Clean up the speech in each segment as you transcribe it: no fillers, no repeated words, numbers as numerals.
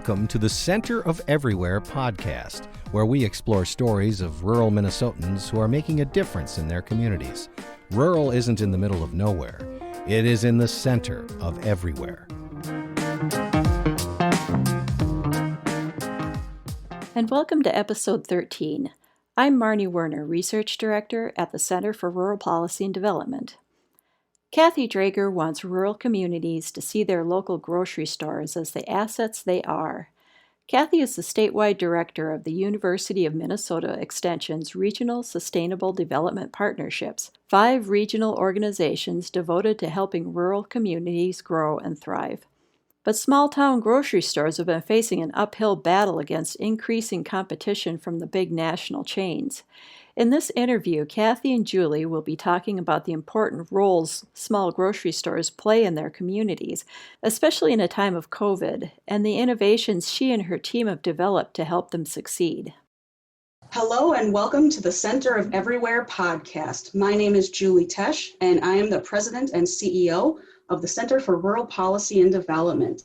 Welcome to the Center of Everywhere podcast, where we explore stories of rural Minnesotans who are making a difference in their communities. Rural isn't in the middle of nowhere. It is in the center of everywhere. And welcome to episode 13. I'm Marnie Werner, Research Director at the Center for Rural Policy and Development. Kathy Draeger wants rural communities to see their local grocery stores as the assets they are. Kathy is the statewide director of the University of Minnesota Extension's Regional Sustainable Development Partnerships, 5 regional organizations devoted to helping rural communities grow and thrive. But small-town grocery stores have been facing an uphill battle against increasing competition from the big national chains. In this interview, Kathy and Julie will be talking about the important roles small grocery stores play in their communities, especially in a time of COVID, and the innovations she and her team have developed to help them succeed. Hello and welcome to the Center of Everywhere podcast. My name is Julie Tesh, and I am the president and CEO of the Center for Rural Policy and Development.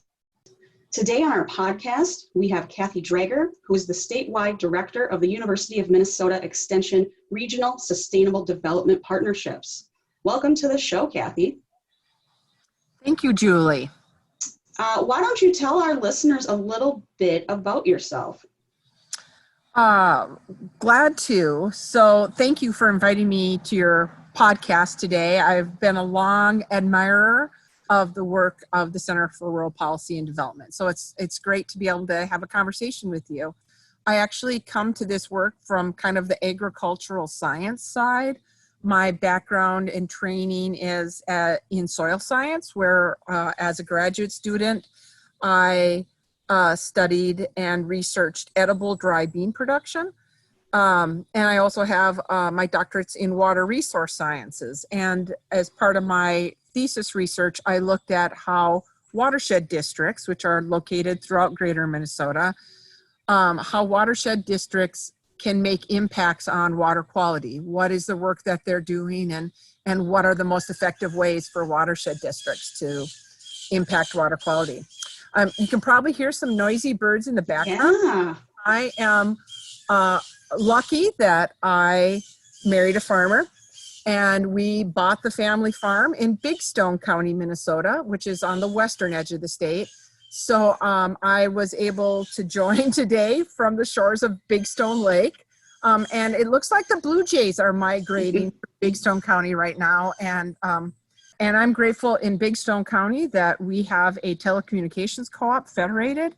Today on our podcast, we have Kathy Draeger, who is the statewide director of the University of Minnesota Extension Regional Sustainable Development Partnerships. Welcome to the show, Kathy. Thank you, Julie. Why don't you tell our listeners a little bit about yourself? Glad to. So thank you for inviting me to your podcast today. I've been a long admirer of the work of the Center for Rural Policy and Development. So it's great to be able to have a conversation with you. I actually come to this work from kind of the agricultural science side. My background and training is in soil science, where as a graduate student, I studied and researched edible dry bean production. And I also have my doctorates in water resource sciences. And as part of my thesis research, I looked at how watershed districts, which are located throughout greater Minnesota, how watershed districts can make impacts on water quality. What is the work that they're doing, and what are the most effective ways for watershed districts to impact water quality? You can probably hear some noisy birds in the background. Yeah. I am lucky that I married a farmer, and we bought the family farm in Big Stone County, Minnesota, which is on the western edge of the state. So I was able to join today from the shores of Big Stone Lake. And it looks like the Blue Jays are migrating to Big Stone County right now. And I'm grateful in Big Stone County that we have a telecommunications co-op, Federated,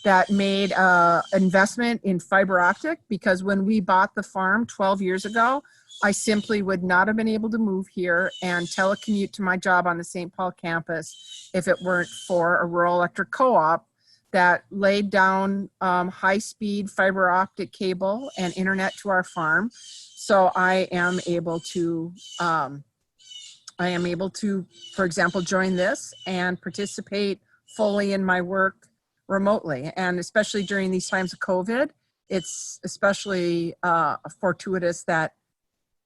that made an investment in fiber optic, because when we bought the farm 12 years ago, I simply would not have been able to move here and telecommute to my job on the St. Paul campus if it weren't for a rural electric co-op that laid down high-speed fiber optic cable and internet to our farm. So I am able to, for example, join this and participate fully in my work remotely. And especially during these times of COVID, it's especially fortuitous that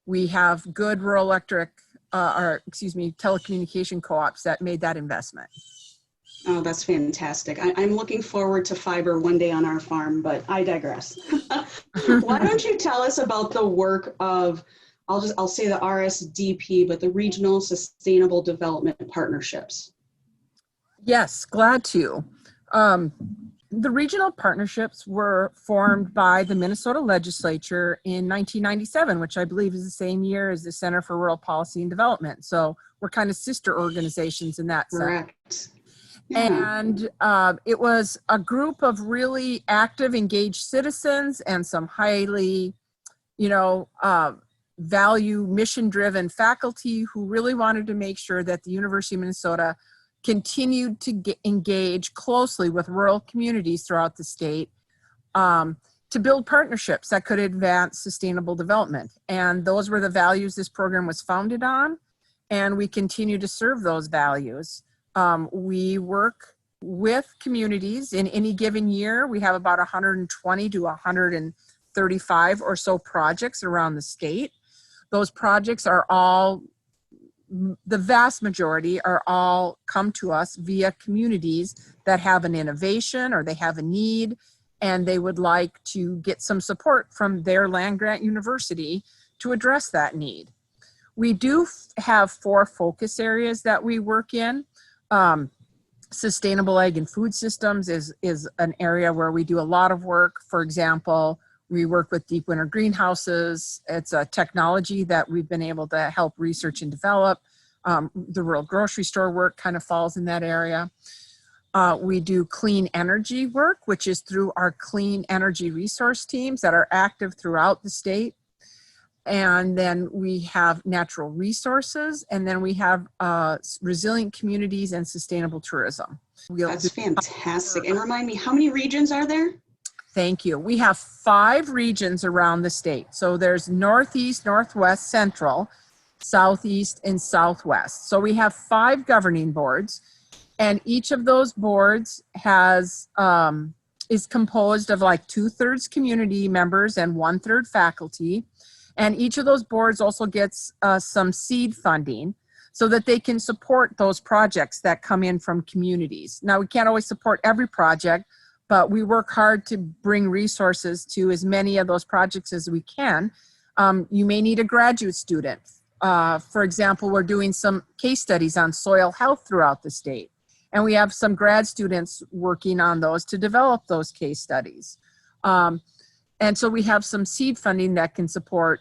we have good rural telecommunication co-ops that made that investment. Oh, that's fantastic. I'm looking forward to fiber one day on our farm, but I digress. Why don't you tell us about the work of, I'll say the RSDP, but the Regional Sustainable Development Partnerships? Yes, glad to. The regional partnerships were formed by the Minnesota legislature in 1997, which I believe is the same year as the Center for Rural Policy and Development. So we're kind of sister organizations in that sense. Correct. Yeah. And it was a group of really active, engaged citizens and some highly, value, mission-driven faculty who really wanted to make sure that the University of Minnesota continued to engage closely with rural communities throughout the state to build partnerships that could advance sustainable development. And those were the values this program was founded on, and we continue to serve those values. We work with communities in any given year. We have about 120 to 135 or so projects around the state. Those projects are all the vast majority are all come to us via communities that have an innovation or they have a need, and they would like to get some support from their land-grant university to address that need. We do have 4 focus areas that we work in. Sustainable ag and food systems is an area where we do a lot of work. For example, we work with deep winter greenhouses. It's a technology that we've been able to help research and develop. The rural grocery store work kind of falls in that area. We do clean energy work, which is through our clean energy resource teams that are active throughout the state. And then we have natural resources, and then we have resilient communities and sustainable tourism. That's fantastic. And remind me, how many regions are there? Thank you. We have 5 regions around the state. So there's Northeast, Northwest, Central, Southeast, and Southwest. So we have 5 governing boards, and each of those boards has is composed of like 2/3 community members and 1/3 faculty. And each of those boards also gets some seed funding so that they can support those projects that come in from communities. Now, we can't always support every project, but we work hard to bring resources to as many of those projects as we can. You may need a graduate student. For example, we're doing some case studies on soil health throughout the state. And we have some grad students working on those to develop those case studies. And so we have some seed funding that can support,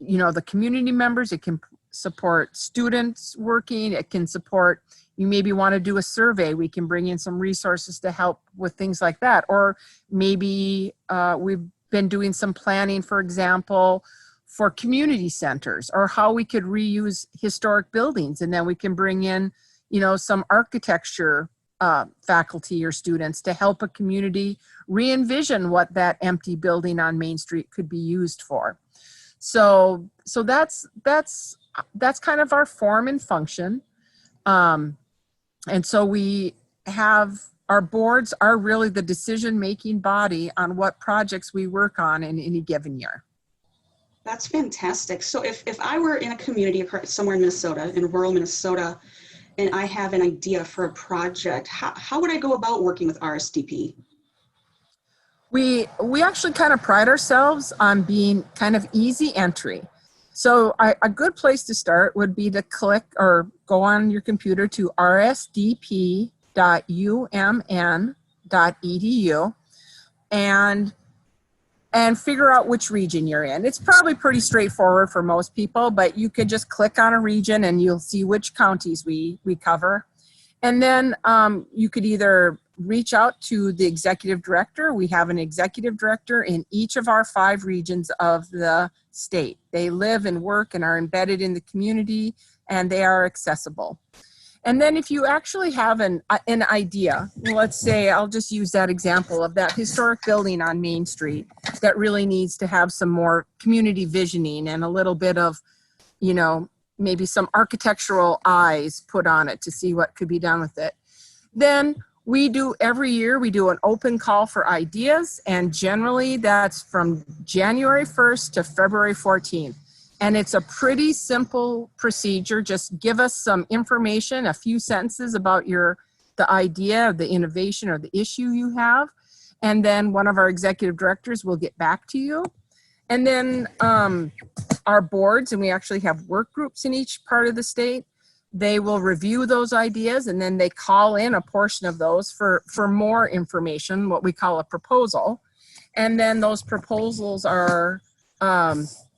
the community members. It can support students working. It can support, you maybe want to do a survey. We can bring in some resources to help with things like that. Or maybe we've been doing some planning, for example, for community centers, or how we could reuse historic buildings. And then we can bring in, some architecture faculty or students to help a community re-envision what that empty building on Main Street could be used for. So that's kind of our form and function. And so we have, our boards are really the decision-making body on what projects we work on in any given year. That's fantastic. So if I were in a community somewhere in Minnesota, in rural Minnesota, and I have an idea for a project, how would I go about working with RSDP? We actually kind of pride ourselves on being kind of easy entry. So a good place to start would be to click or go on your computer to rsdp.umn.edu and figure out which region you're in. It's probably pretty straightforward for most people, but you could just click on a region and you'll see which counties we cover. And then you could either reach out to the executive director. We have an executive director in each of our 5 regions of the state. They live and work and are embedded in the community, and they are accessible. And then if you actually have an idea, let's say, I'll just use that example of that historic building on Main Street that really needs to have some more community visioning and a little bit of, maybe some architectural eyes put on it to see what could be done with it. Then every year we do an open call for ideas, and generally that's from January 1st to February 14th. And it's a pretty simple procedure. Just give us some information, a few sentences about the idea, the innovation, or the issue you have. And then one of our executive directors will get back to you. And then our boards, and we actually have work groups in each part of the state, they will review those ideas, and then they call in a portion of those for more information, what we call a proposal. And then those proposals are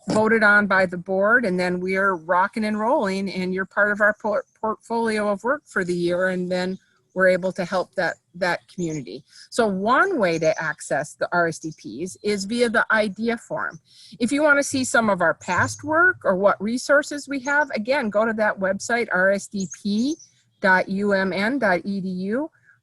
voted on by the board, and then we're rocking and rolling, and you're part of our portfolio of work for the year, and then we're able to help that community. So one way to access the RSDPs is via the idea form. If you want to see some of our past work or what resources we have, again, go to that website, rsdp.umn.edu.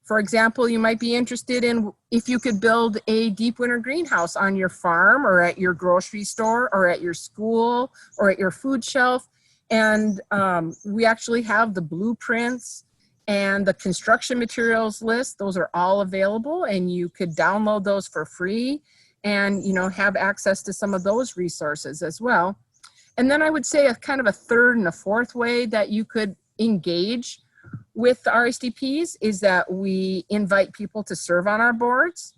For example, you might be interested in if you could build a deep winter greenhouse on your farm or at your grocery store or at your school or at your food shelf. And we actually have the blueprints and the construction materials list. Those are all available, and you could download those for free and have access to some of those resources as well. And then I would say a kind of a third and a fourth way that you could engage with the RSDPs is that we invite people to serve on our boards.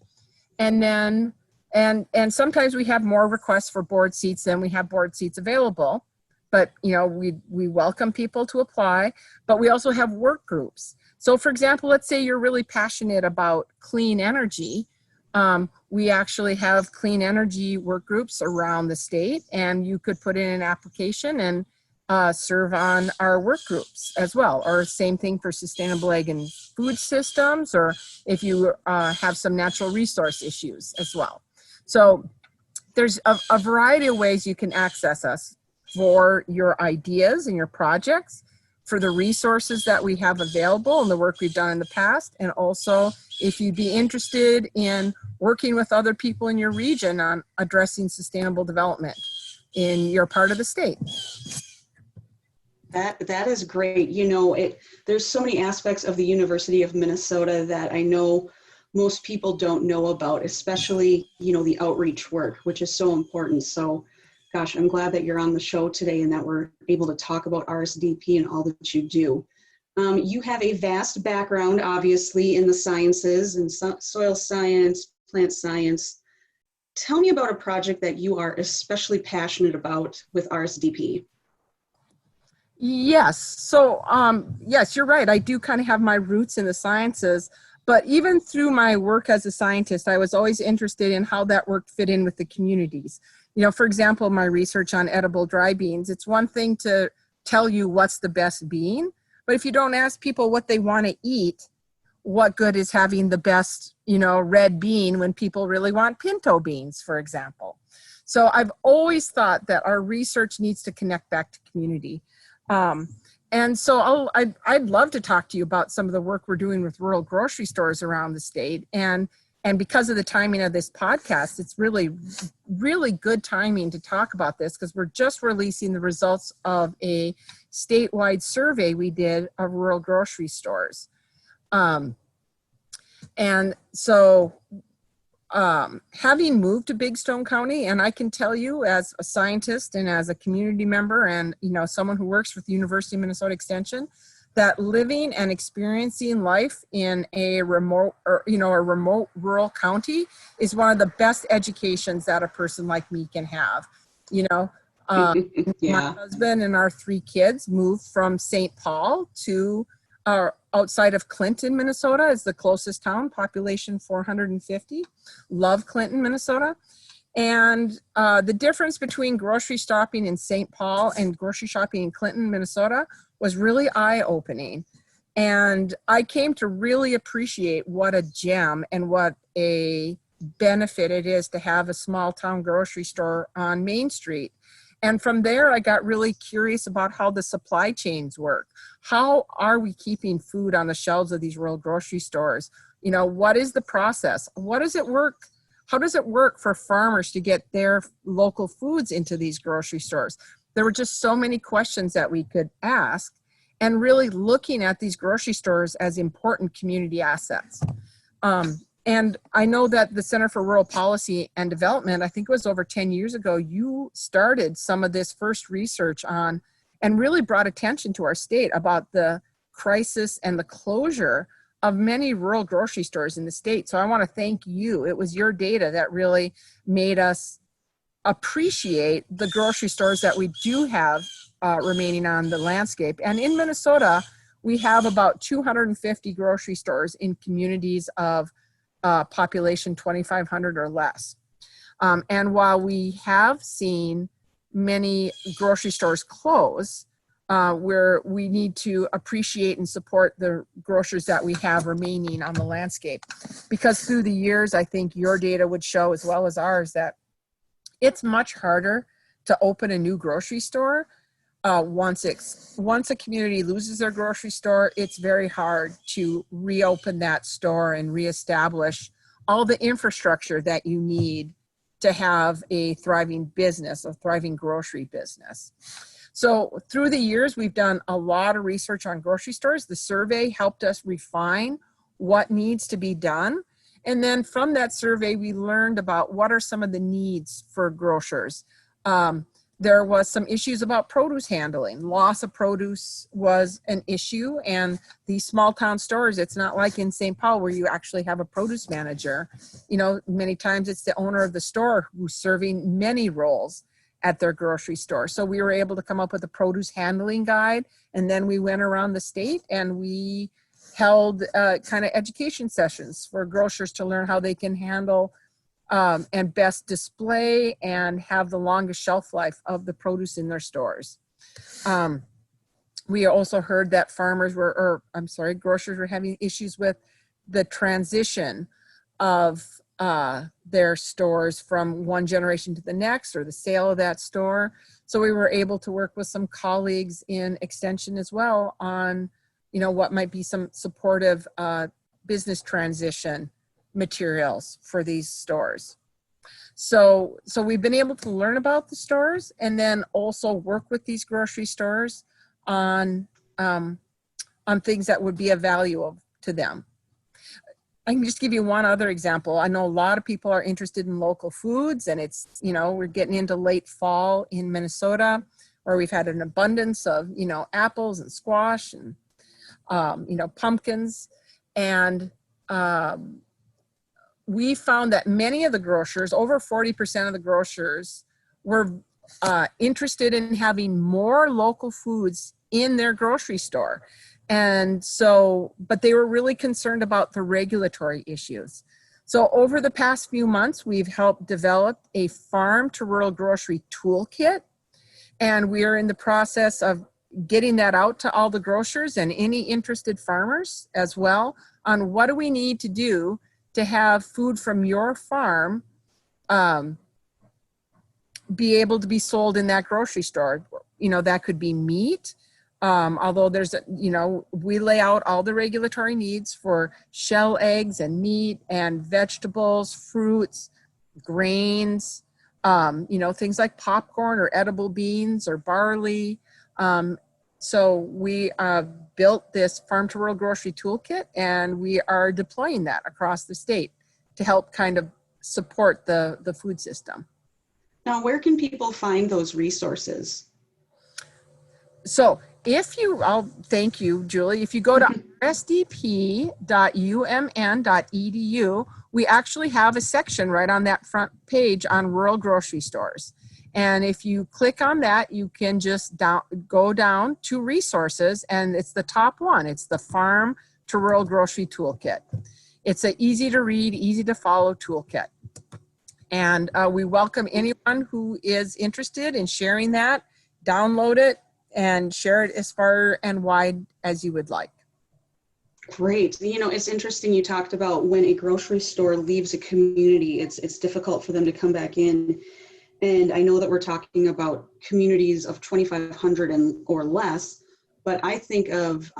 And then, and sometimes we have more requests for board seats than we have board seats available. But, you know, we welcome people to apply, but we also have work groups. So for example, let's say you're really passionate about clean energy. We actually have clean energy work groups around the state, and you could put in an application and serve on our work groups as well. Or same thing for sustainable ag and food systems, or if you have some natural resource issues as well. So there's a variety of ways you can access us for your ideas and your projects, for the resources that we have available and the work we've done in the past, and also if you'd be interested in working with other people in your region on addressing sustainable development in your part of the state. That is great. You know, there's so many aspects of the University of Minnesota that I know most people don't know about, especially, you know, the outreach work, which is so important. So gosh, I'm glad that you're on the show today and that we're able to talk about RSDP and all that you do. You have a vast background, obviously, in the sciences and soil science, plant science. Tell me about a project that you are especially passionate about with RSDP. Yes. So, yes, you're right. I do kind of have my roots in the sciences, but even through my work as a scientist, I was always interested in how that work fit in with the communities. You know, for example, my research on edible dry beans, it's one thing to tell you what's the best bean, but if you don't ask people what they want to eat, what good is having the best, you know, red bean when people really want pinto beans, for example. So I've always thought that our research needs to connect back to community. And so I'd love to talk to you about some of the work we're doing with rural grocery stores around the state. And because of the timing of this podcast, it's really, really good timing to talk about this because we're just releasing the results of a statewide survey we did of rural grocery stores. And so having moved to Big Stone County, and I can tell you as a scientist and as a community member and, you know, someone who works with the University of Minnesota Extension, that living and experiencing life in a remote or, you know, a remote rural county is one of the best educations that a person like me can have. You know, Yeah. My husband and our 3 kids moved from St. Paul to outside of Clinton, Minnesota is the closest town, population 450. Love Clinton, Minnesota. And the difference between grocery shopping in St. Paul and grocery shopping in Clinton, Minnesota was really eye-opening. And I came to really appreciate what a gem and what a benefit it is to have a small town grocery store on Main Street. And from there, I got really curious about how the supply chains work. How are we keeping food on the shelves of these rural grocery stores? You know, what is the process? What does it work? How does it work for farmers to get their local foods into these grocery stores? There were just so many questions that we could ask, and really looking at these grocery stores as important community assets. And I know that the Center for Rural Policy and Development, I think it was over 10 years ago, you started some of this first research on and really brought attention to our state about the crisis and the closure of many rural grocery stores in the state. So I want to thank you. It was your data that really made us appreciate the grocery stores that we do have remaining on the landscape. And in Minnesota, we have about 250 grocery stores in communities of population 2,500 or less. And while we have seen many grocery stores close, where we need to appreciate and support the grocers that we have remaining on the landscape. Because through the years, I think your data would show, as well as ours, that it's much harder to open a new grocery store. Once a community loses their grocery store, it's very hard to reopen that store and reestablish all the infrastructure that you need to have a thriving business, a thriving grocery business. So through the years, we've done a lot of research on grocery stores. The survey helped us refine what needs to be done. And then from that survey, we learned about what are some of the needs for grocers. There was some issues about produce handling. Loss of produce was an issue, and these small town stores, it's not like in St. Paul where you actually have a produce manager. You know, many times it's the owner of the store who's serving many roles at their grocery store. So we were able to come up with a produce handling guide, and then we went around the state and we held kind of education sessions for grocers to learn how they can handle and best display and have the longest shelf life of the produce in their stores. We also heard that grocers were having issues with the transition of their stores from one generation to the next, or the sale of that store. So we were able to work with some colleagues in Extension as well on, you know, what might be some supportive business transition materials for these stores. So we've been able to learn about the stores and then also work with these grocery stores on things that would be of value to them. I can just give you one other example. I know a lot of people are interested in local foods, and it's, you know, we're getting into late fall in Minnesota where we've had an abundance of, you know, apples and squash and, you know, pumpkins. And we found that many of the grocers, over 40% of the grocers, were interested in having more local foods in their grocery store. And so, but they were really concerned about the regulatory issues. So over the past few months, we've helped develop a farm to rural grocery toolkit. And we are in the process of getting that out to all the grocers and any interested farmers as well on what do we need to do to have food from your farm be able to be sold in that grocery store. You know, that could be meat, although there's, you know, we lay out all the regulatory needs for shell eggs and meat and vegetables, fruits, grains, you know, things like popcorn or edible beans or barley. So we built this farm to rural grocery toolkit, and we are deploying that across the state to help kind of support the food system. Now, where can people find those resources? So thank you, Julie. If you go to rsdp.umn.edu, we actually have a section right on that front page on rural grocery stores. And if you click on that, you can just go down to resources, and it's the top one. It's the Farm to Rural Grocery Toolkit. It's an easy to read, easy to follow toolkit. And we welcome anyone who is interested in sharing that, download it, and share it as far and wide as you would like. Great. You know, it's interesting you talked about when a grocery store leaves a community, it's difficult for them to come back in. And I know that we're talking about communities of 2,500 or less, but I think of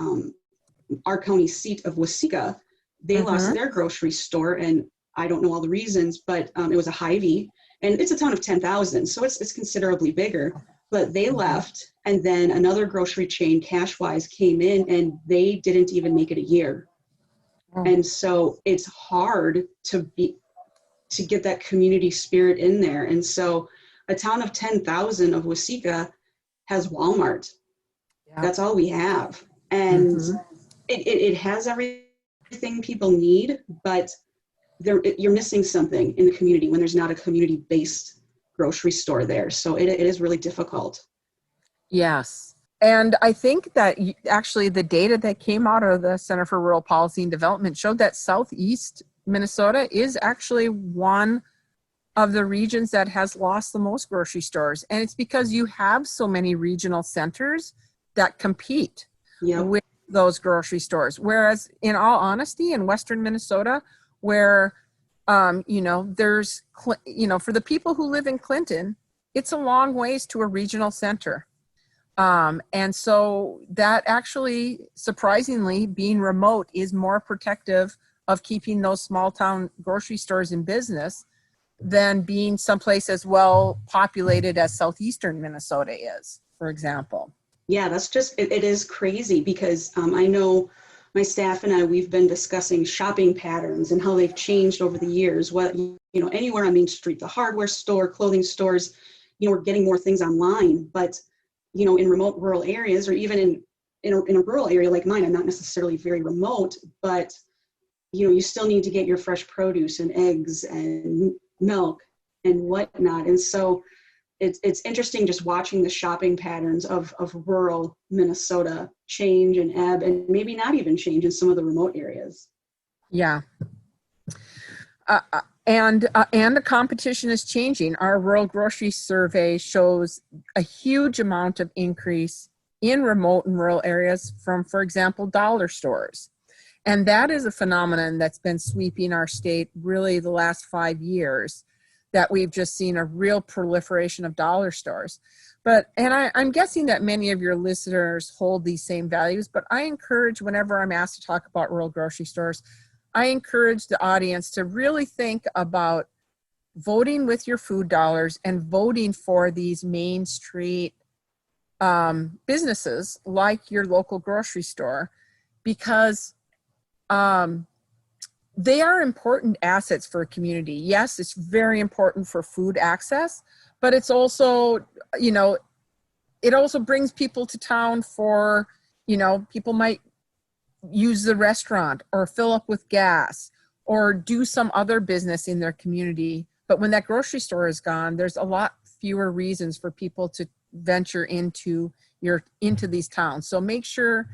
our county seat of Waseca. They lost their grocery store, and I don't know all the reasons, but it was a Hy-Vee, and it's a town of 10,000, so it's considerably bigger. But they left, and then another grocery chain, Cashwise, came in, and they didn't even make it a year. And so it's hard to get that community spirit in there. And so a town of 10,000 of Waseca has Walmart. Yeah. That's all we have. And it has everything people need, but you're missing something in the community when there's not a community-based grocery store there. So it is really difficult. Yes. And I think that actually the data that came out of the Center for Rural Policy and Development showed that Southeast Minnesota is actually one of the regions that has lost the most grocery stores. And it's because you have so many regional centers that compete with those grocery stores. Whereas in all honesty, in Western Minnesota, where, you know, there's, you know, for the people who live in Clinton, it's a long ways to a regional center. And so that actually, surprisingly, being remote is more protective of keeping those small town grocery stores in business than being someplace as well populated as southeastern Minnesota is, for example. Yeah, that's just, it is crazy because I know my staff and I, we've been discussing shopping patterns and how they've changed over the years. What, you know, anywhere on Main Street, the hardware store, clothing stores, we're getting more things online, but, in remote rural areas, or even in a rural area like mine, I'm not necessarily very remote, but, you still need to get your fresh produce and eggs and milk and whatnot. And so it's interesting just watching the shopping patterns of rural Minnesota change and ebb, and maybe not even change in some of the remote areas. Yeah. And the competition is changing. Our rural grocery survey shows a huge amount of increase in remote and rural areas from, for example, dollar stores. And that is a phenomenon that's been sweeping our state really the last 5 years, that we've just seen a real proliferation of dollar stores. I'm guessing that many of your listeners hold these same values, but I encourage, whenever I'm asked to talk about rural grocery stores, I encourage the audience to really think about voting with your food dollars and voting for these main street businesses like your local grocery store, because they are important assets for a community. Yes, it's very important for food access, but it's also, it also brings people to town for, people might use the restaurant or fill up with gas or do some other business in their community. But when that grocery store is gone, there's a lot fewer reasons for people to venture into these towns. So make sure,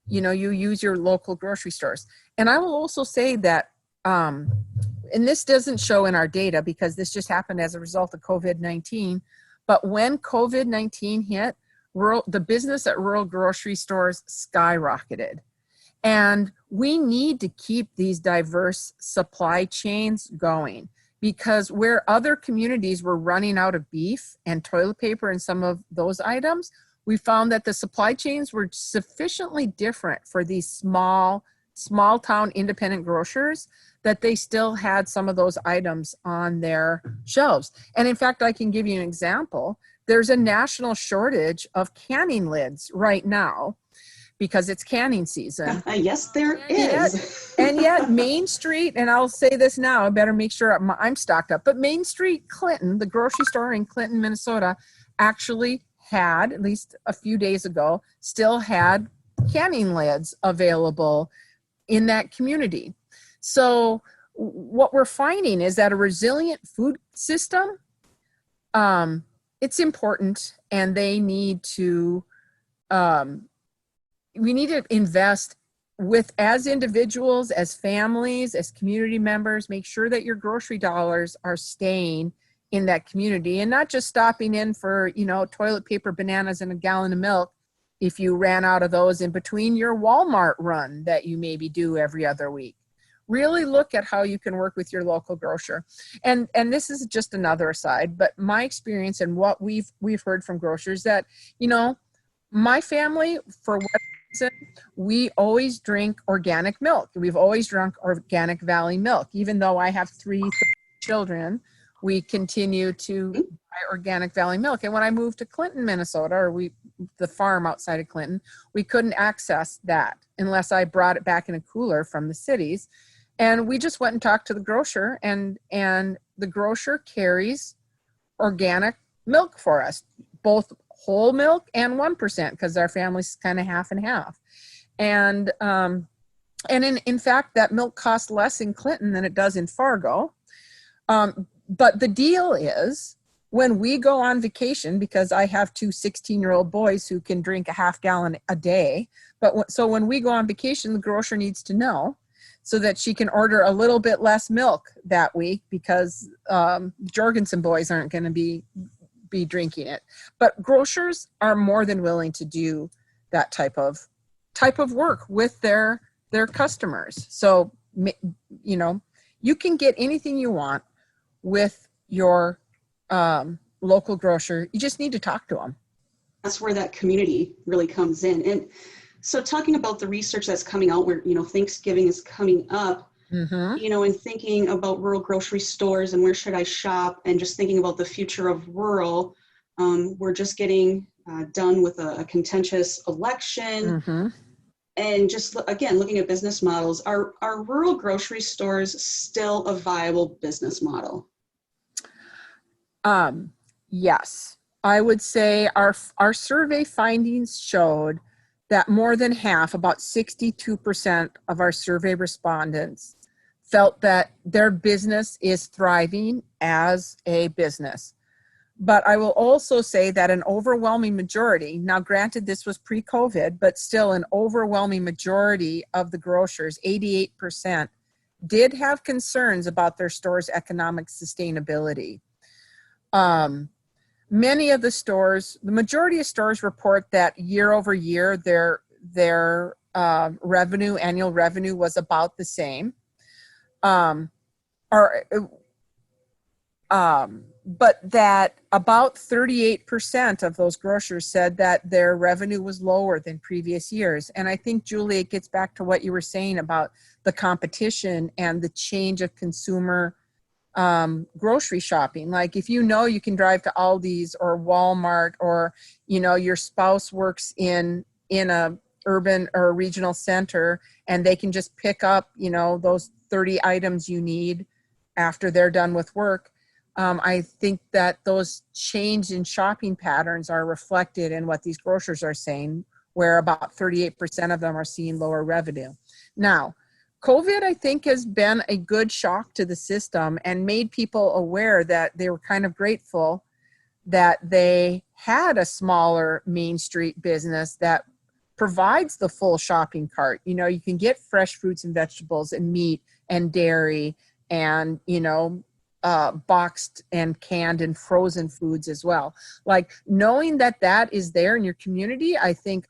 you use your local grocery stores. And I will also say that, and this doesn't show in our data because this just happened as a result of COVID-19, but when COVID-19 hit, the business at rural grocery stores skyrocketed. And we need to keep these diverse supply chains going, because where other communities were running out of beef and toilet paper and some of those items, we found that the supply chains were sufficiently different for these small town independent grocers that they still had some of those items on their shelves. And in fact, I can give you an example. There's a national shortage of canning lids right now because it's canning season. Yes, there is. And yet Main Street, and I'll say this now, I better make sure I'm stocked up, but Main Street Clinton, the grocery store in Clinton, Minnesota, actually had, at least a few days ago, still had canning lids available in that community. So what we're finding is that a resilient food system, it's important, and they need to, we need to invest as individuals, as families, as community members, make sure that your grocery dollars are staying in that community and not just stopping in for, toilet paper, bananas, and a gallon of milk if you ran out of those in between your Walmart run that you maybe do every other week. Really look at how you can work with your local grocer. And this is just another aside, but my experience and what we've heard from grocers that, my family, for what reason, we always drink organic milk. We've always drunk Organic Valley milk. Even though I have 3 children, we continue to buy Organic Valley milk. And when I moved to Clinton, Minnesota, or the farm outside of Clinton, we couldn't access that unless I brought it back in a cooler from the cities. And we just went and talked to the grocer, and the grocer carries organic milk for us, both whole milk and 1%, because our family's kind of half and half. And in fact, that milk costs less in Clinton than it does in Fargo. But the deal is, when we go on vacation, because I have 2 16-year-old boys who can drink a half gallon a day, so when we go on vacation, the grocer needs to know so that she can order a little bit less milk that week, because Jorgensen boys aren't going to be drinking it. But grocers are more than willing to do that type of work with their customers. So, you can get anything you want with your local grocer. You just need to talk to them. That's where that community really comes in. And so talking about the research that's coming out, where, Thanksgiving is coming up, and thinking about rural grocery stores and where should I shop, and just thinking about the future of rural, we're just getting done with a contentious election. And just, again, looking at business models, are rural grocery stores still a viable business model? Yes, I would say our survey findings showed that more than half, about 62% of our survey respondents felt that their business is thriving as a business. But I will also say that an overwhelming majority, now granted this was pre-COVID, but still an overwhelming majority of the grocers, 88%, did have concerns about their store's economic sustainability. Many of the stores, the majority of stores report that year over year, their annual revenue was about the same. But that about 38% of those grocers said that their revenue was lower than previous years. And I think, Julie, it gets back to what you were saying about the competition and the change of consumer grocery shopping. Like if you can drive to Aldi's or Walmart, or your spouse works in a urban or regional center and they can just pick up those 30 items you need after they're done with work. I think that those change in shopping patterns are reflected in what these grocers are saying, where about 38% of them are seeing lower revenue. Now, COVID, I think, has been a good shock to the system and made people aware that they were kind of grateful that they had a smaller Main Street business that provides the full shopping cart. You can get fresh fruits and vegetables and meat and dairy and, boxed and canned and frozen foods as well. Like knowing that is there in your community, I think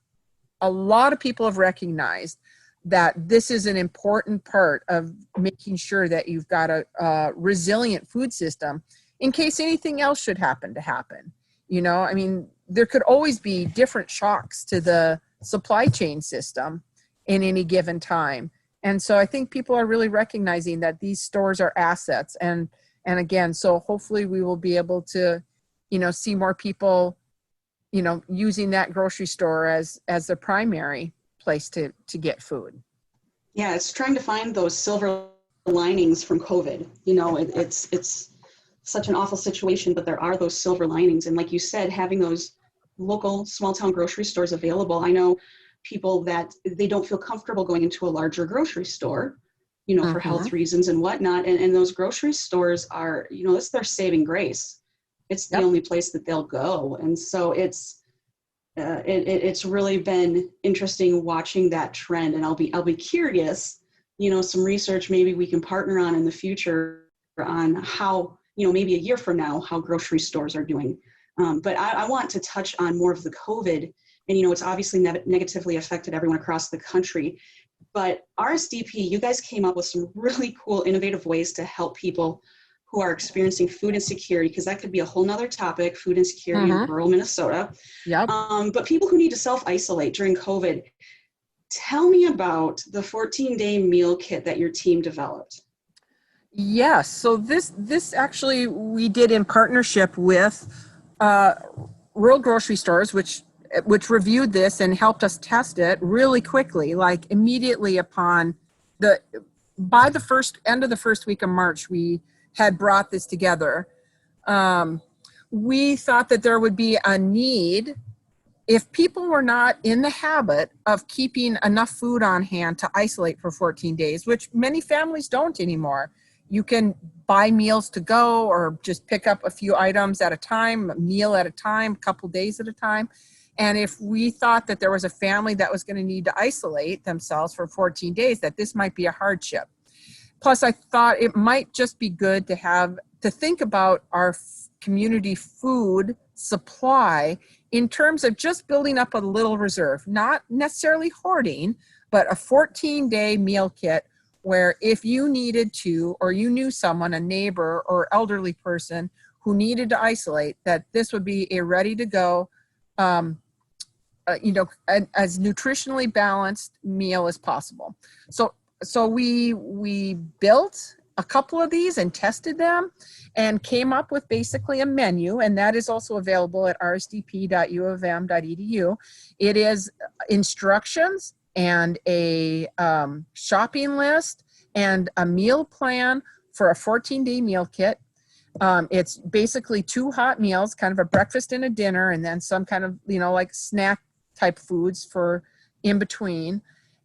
a lot of people have recognized that this is an important part of making sure that you've got a resilient food system in case anything else should happen. There could always be different shocks to the supply chain system in any given time. And so I think people are really recognizing that these stores are assets. And again, so hopefully we will be able to, see more people, using that grocery store as the primary place to get food. Yeah, it's trying to find those silver linings from COVID. It's such an awful situation, but there are those silver linings. And like you said, having those local small town grocery stores available. I know people that they don't feel comfortable going into a larger grocery store, for health reasons and whatnot. And those grocery stores are, it's their saving grace. It's the only place that they'll go. And so it's really been interesting watching that trend. And I'll be curious, some research maybe we can partner on in the future on how, maybe a year from now, how grocery stores are doing. But I want to touch on more of the COVID. And, it's obviously negatively affected everyone across the country. But RSDP, you guys came up with some really cool, innovative ways to help people who are experiencing food insecurity, because that could be a whole nother topic, food insecurity in rural Minnesota. Yep. But people who need to self-isolate during COVID. Tell me about the 14-day meal kit that your team developed. Yes. So this actually we did in partnership with rural grocery stores, which reviewed this and helped us test it really quickly, like immediately upon by the end of the first week of March, we had brought this together. We thought that there would be a need if people were not in the habit of keeping enough food on hand to isolate for 14 days, which many families don't anymore. You can buy meals to go or just pick up a few items at a time, a meal at a time, a couple days at a time. And if we thought that there was a family that was going to need to isolate themselves for 14 days, that this might be a hardship. Plus, I thought it might just be good to think about our community food supply in terms of just building up a little reserve, not necessarily hoarding, but a 14-day meal kit where if you needed to, or you knew someone, a neighbor or elderly person who needed to isolate, that this would be a ready to go, as nutritionally balanced meal as possible. So we built a couple of these and tested them and came up with basically a menu, and that is also available at rsdp.uofm.edu. It is instructions and a shopping list and a meal plan for a 14-day meal kit. It's basically 2 hot meals, kind of a breakfast and a dinner, and then some kind of, like snack type foods for in between.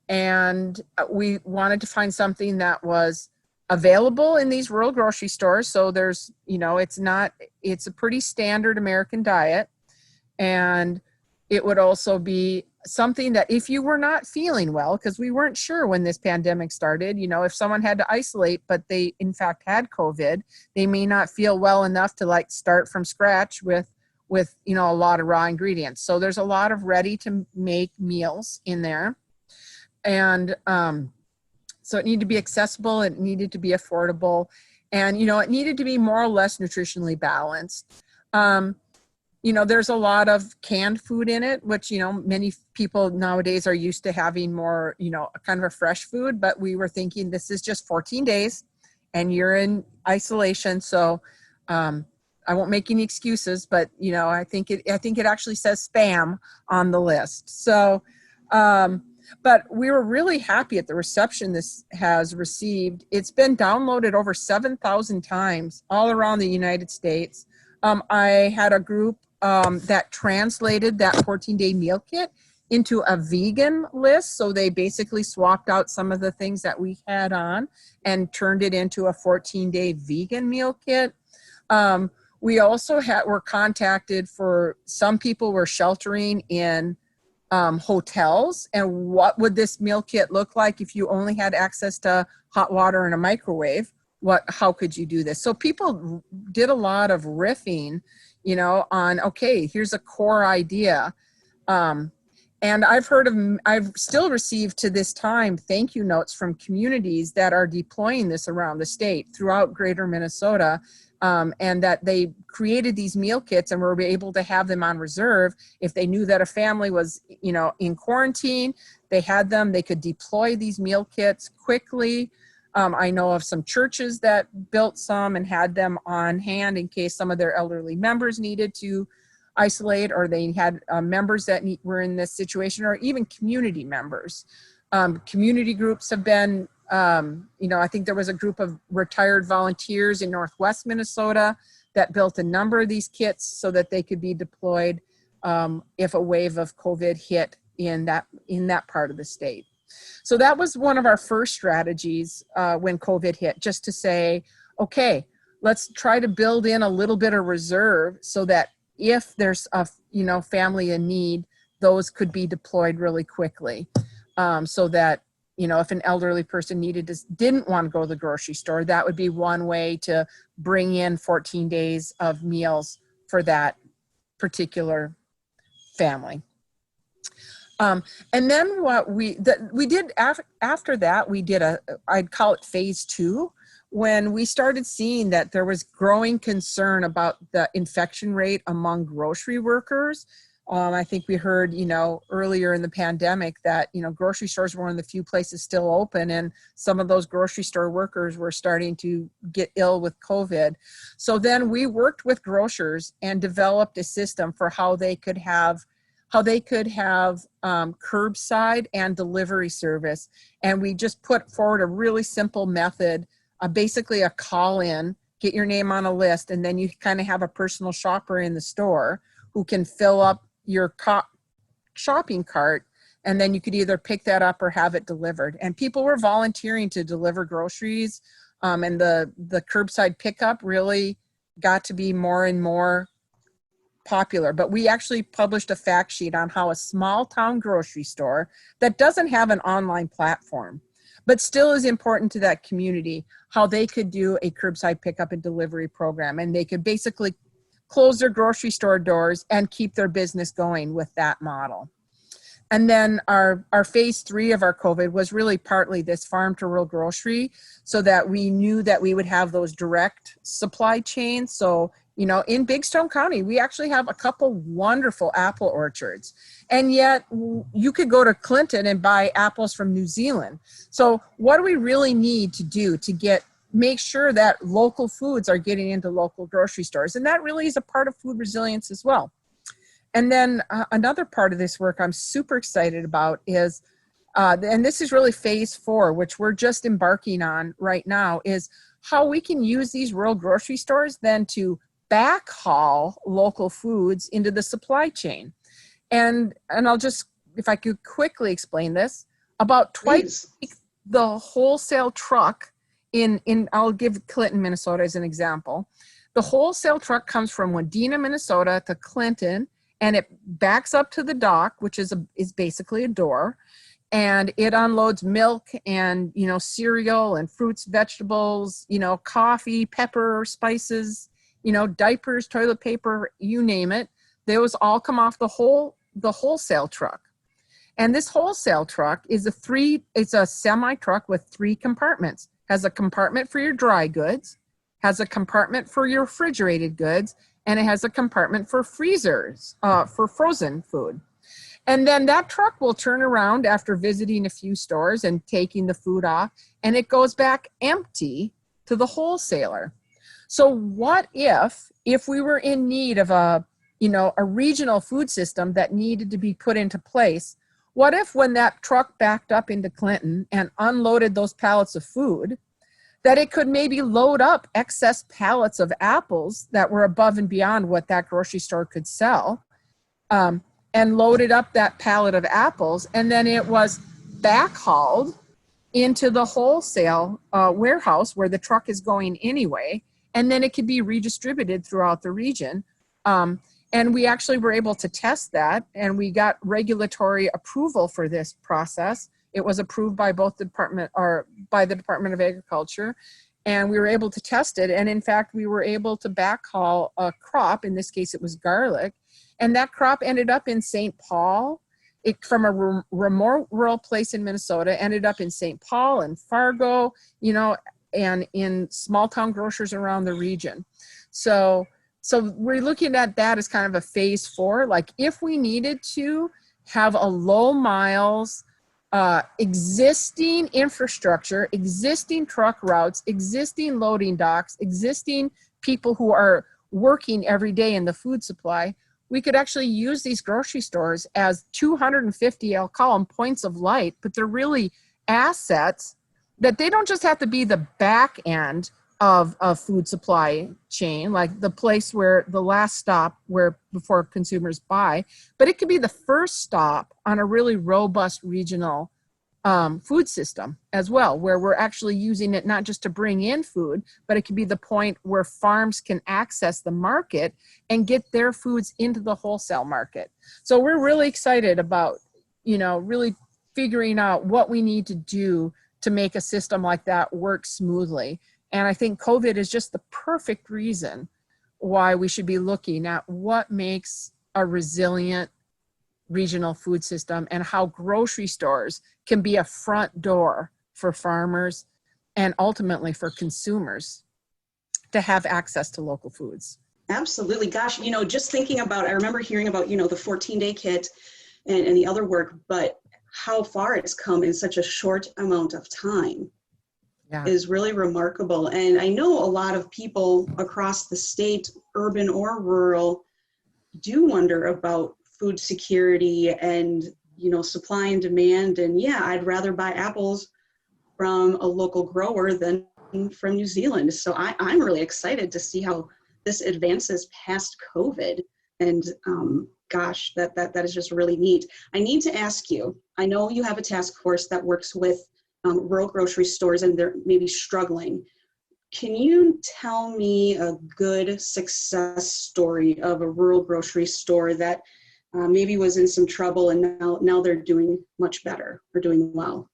And we wanted to find something that was available in these rural grocery stores. So there's, it's a pretty standard American diet. And it would also be something that if you were not feeling well, because we weren't sure when this pandemic started, if someone had to isolate, but they in fact had COVID, they may not feel well enough to like start from scratch with a lot of raw ingredients. So there's a lot of ready to make meals in there. And so it needed to be accessible, it needed to be affordable, and it needed to be more or less nutritionally balanced. There's a lot of canned food in it, which, many people nowadays are used to having more, kind of a fresh food, but we were thinking this is just 14 days and you're in isolation. So I won't make any excuses, but, I think it actually says spam on the list. So, but we were really happy at the reception this has received. It's been downloaded over 7,000 times all around the United States. I had a group that translated that 14-day meal kit into a vegan list. So they basically swapped out some of the things that we had on and turned it into a 14-day vegan meal kit. We also were contacted for some people were sheltering in hotels, and what would this meal kit look like if you only had access to hot water and a microwave? How could you do this? So people did a lot of riffing, on, okay, here's a core idea. And I've still received to this time thank you notes from communities that are deploying this around the state throughout greater Minnesota, and that they created these meal kits and were able to have them on reserve. If they knew that a family was, in quarantine, they had them, they could deploy these meal kits quickly. I know of some churches that built some and had them on hand in case some of their elderly members needed to isolate, or they had members that were in this situation, or even community members. Community groups have been, I think there was a group of retired volunteers in Northwest Minnesota that built a number of these kits so that they could be deployed if a wave of COVID hit in that part of the state. So that was one of our first strategies when COVID hit, just to say, okay, let's try to build in a little bit of reserve so that if there's a family in need, those could be deployed really quickly, so that if an elderly person didn't want to go to the grocery store, that would be one way to bring in 14 days of meals for that particular family. And then what we did after that, we did I'd call it phase 2, when we started seeing that there was growing concern about the infection rate among grocery workers. I think we heard, earlier in the pandemic that, grocery stores were one of the few places still open, and some of those grocery store workers were starting to get ill with COVID. So then we worked with grocers and developed a system for how they could have curbside and delivery service. And we just put forward a really simple method, basically a call in, get your name on a list, and then you kind of have a personal shopper in the store who can fill up your shopping cart, and then you could either pick that up or have it delivered. And people were volunteering to deliver groceries, and the curbside pickup really got to be more and more popular. But we actually published a fact sheet on how a small town grocery store that doesn't have an online platform, but still is important to that community, how they could do a curbside pickup and delivery program. And they could basically close their grocery store doors and keep their business going with that model. And then our phase 3 of our COVID was really partly this farm to rural grocery, so that we knew that we would have those direct supply chains. So, in Big Stone County, we actually have a couple wonderful apple orchards, and yet you could go to Clinton and buy apples from New Zealand. So what do we really need to do to make sure that local foods are getting into local grocery stores? And that really is a part of food resilience as well. And then another part of this work I'm super excited about is, and this is really phase 4, which we're just embarking on right now, is how we can use these rural grocery stores then to backhaul local foods into the supply chain. And I'll just, if I could quickly explain this, about twice a week, the wholesale truck I'll give Clinton, Minnesota as an example. The wholesale truck comes from Wadena, Minnesota to Clinton, and it backs up to the dock, which is basically a door, and it unloads milk and, cereal and fruits, vegetables, coffee, pepper, spices, diapers, toilet paper, you name it. Those all come off the wholesale truck. And this wholesale truck is a semi truck with 3 compartments. Has a compartment for your dry goods, has a compartment for your refrigerated goods, and it has a compartment for freezers, for frozen food. And then that truck will turn around after visiting a few stores and taking the food off, and it goes back empty to the wholesaler. So what if we were in need of a regional food system that needed to be put into place? What if when that truck backed up into Clinton and unloaded those pallets of food, that it could maybe load up excess pallets of apples that were above and beyond what that grocery store could sell, and loaded up that pallet of apples, and then it was backhauled into the wholesale warehouse where the truck is going anyway, and then it could be redistributed throughout the region. And we actually were able to test that, and we got regulatory approval for this process. It was approved by by the Department of Agriculture, and we were able to test it. And in fact, we were able to backhaul a crop. In this case, it was garlic, and that crop ended up in St. Paul. It from a remote rural place in Minnesota ended up in St. Paul and Fargo, and in small town grocers around the region. So we're looking at that as kind of a phase 4. Like if we needed to have a low miles, existing infrastructure, existing truck routes, existing loading docks, existing people who are working every day in the food supply, we could actually use these grocery stores as 250, I'll call them points of light, but they're really assets that they don't just have to be the back end of a food supply chain, like the place where the last stop before consumers buy, but it could be the first stop on a really robust regional food system as well, where we're actually using it not just to bring in food, but it could be the point where farms can access the market and get their foods into the wholesale market. So we're really excited about, really figuring out what we need to do to make a system like that work smoothly. And I think COVID is just the perfect reason why we should be looking at what makes a resilient regional food system and how grocery stores can be a front door for farmers and ultimately for consumers to have access to local foods. Absolutely. Gosh, just thinking about, I remember hearing about, the 14-day kit and the other work, but how far it's come in such a short amount of time. Yeah. Is really remarkable. And I know a lot of people across the state, urban or rural, do wonder about food security and, supply and demand. And yeah, I'd rather buy apples from a local grower than from New Zealand. So I'm really excited to see how this advances past COVID. And gosh, that is just really neat. I need to ask you, I know you have a task force that works with rural grocery stores and they're maybe struggling. Can you tell me a good success story of a rural grocery store that maybe was in some trouble and now they're doing much better or doing well?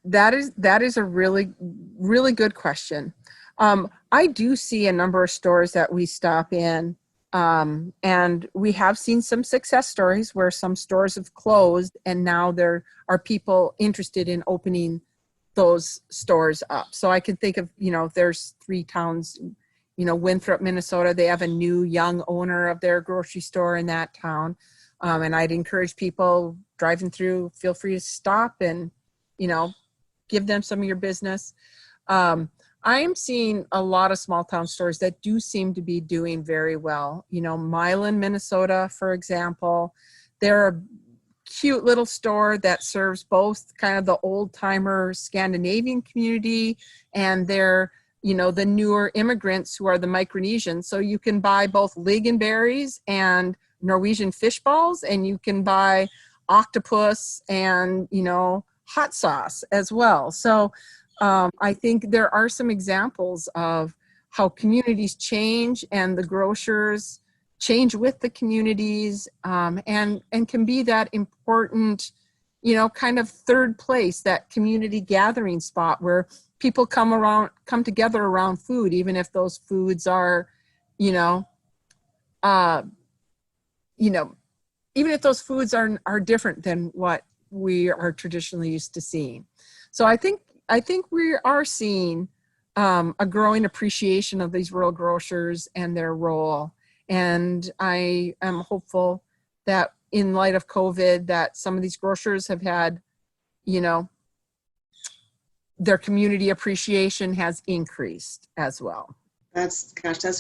That is a really, really good question. I do see a number of stores that we stop in, and we have seen some success stories where some stores have closed and now there are people interested in opening those stores up. So I can think of, there's 3 towns, Winthrop, Minnesota, they have a new young owner of their grocery store in that town. And I'd encourage people driving through, feel free to stop and, give them some of your business. I am seeing a lot of small town stores that do seem to be doing very well. Milan, Minnesota, for example, they're a cute little store that serves both kind of the old timer Scandinavian community and their the newer immigrants who are the Micronesians. So you can buy both lingonberries and Norwegian fish balls, and you can buy octopus and, hot sauce as well. So I think there are some examples of how communities change and the grocers change with the communities, and can be that important, kind of third place, that community gathering spot where people come together around food, even if those foods are, even if those foods are different than what we are traditionally used to seeing. So I think we are seeing a growing appreciation of these rural grocers and their role. And I am hopeful that in light of COVID, that some of these grocers have had, their community appreciation has increased as well. That's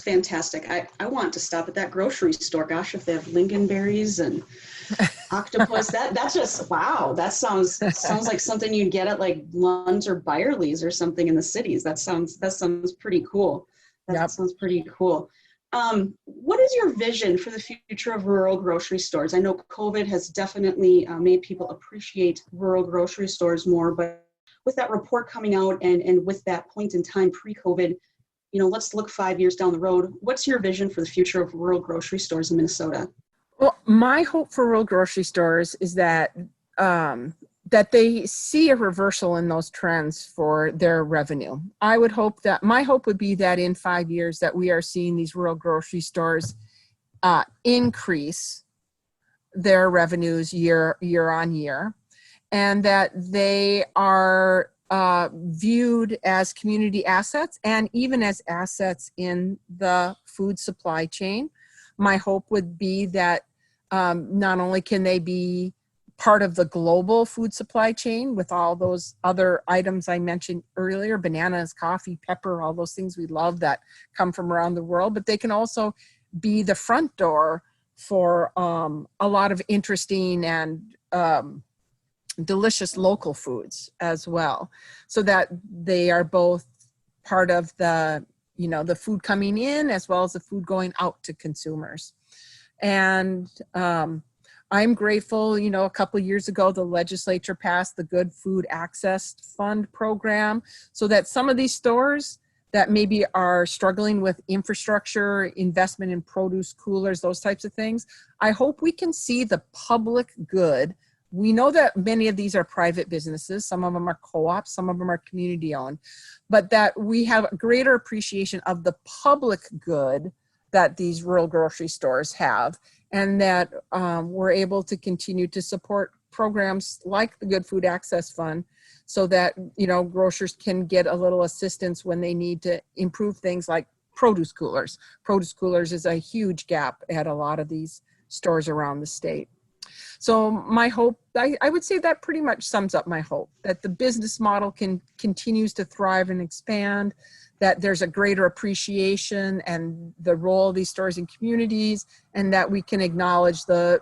fantastic. I want to stop at that grocery store. Gosh, if they have lingonberries and octopus, that's just, wow. That sounds like something you'd get at like Lund's or Byerly's or something in the cities. That sounds pretty cool. That sounds pretty cool. What is your vision for the future of rural grocery stores? I know COVID has definitely made people appreciate rural grocery stores more, but with that report coming out and with that point in time pre-COVID, let's look 5 years down the road. What's your vision for the future of rural grocery stores in Minnesota? Well, my hope for rural grocery stores is that that they see a reversal in those trends for their revenue. My hope would be that in 5 years that we are seeing these rural grocery stores increase their revenues year on year, and that they are viewed as community assets and even as assets in the food supply chain. My hope would be that not only can they be part of the global food supply chain with all those other items I mentioned earlier, bananas, coffee, pepper, all those things we love that come from around the world, but they can also be the front door for a lot of interesting and delicious local foods as well, so that they are both part of the food coming in as well as the food going out to consumers. And I'm grateful, a couple of years ago, the legislature passed the Good Food Access Fund program, so that some of these stores that maybe are struggling with infrastructure, investment in produce coolers, those types of things, I hope we can see the public good. We know that many of these are private businesses. Some of them are co-ops, some of them are community owned, but that we have a greater appreciation of the public good that these rural grocery stores have, and that we're able to continue to support programs like the Good Food Access Fund, so that grocers can get a little assistance when they need to improve things like produce coolers. Produce coolers is a huge gap at a lot of these stores around the state. So my hope, I would say that pretty much sums up my hope, that the business model continues to thrive and expand, that there's a greater appreciation and the role of these stores in communities, and that we can acknowledge the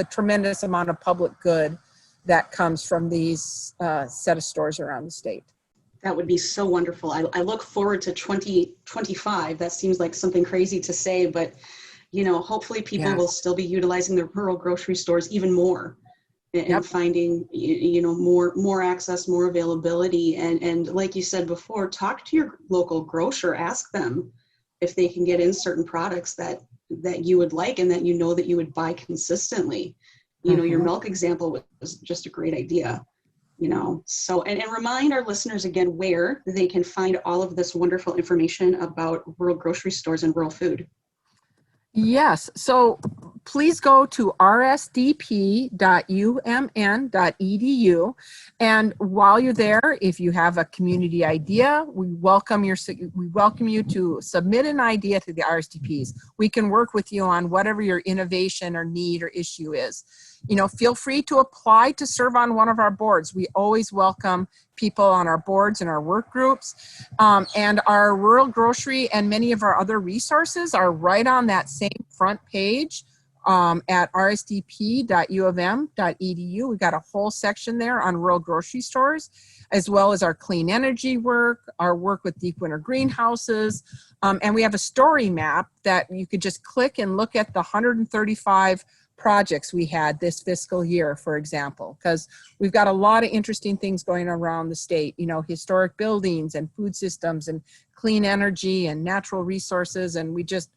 tremendous amount of public good that comes from these set of stores around the state. That would be so wonderful. I look forward to 2025. That seems like something crazy to say, but hopefully people will still be utilizing the rural grocery stores even more, and finding, more access, more availability. And like you said before, talk to your local grocer, ask them if they can get in certain products that you would like and that that you would buy consistently. Your milk example was just a great idea, So, and remind our listeners again where they can find all of this wonderful information about rural grocery stores and rural food. Yes, so please go to rsdp.umn.edu, and while you're there, if you have a community idea, we welcome you to submit an idea to the RSDPs. We can work with you on whatever your innovation or need or issue is. Feel free to apply to serve on one of our boards. We always welcome people on our boards and our work groups. And our rural grocery and many of our other resources are right on that same front page at rsdp.uofm.edu. We've got a whole section there on rural grocery stores, as well as our clean energy work, our work with deep winter greenhouses. And we have a story map that you could just click and look at the 135 projects we had this fiscal year, for example, because we've got a lot of interesting things going around the state, you know, historic buildings and food systems and clean energy and natural resources. And we just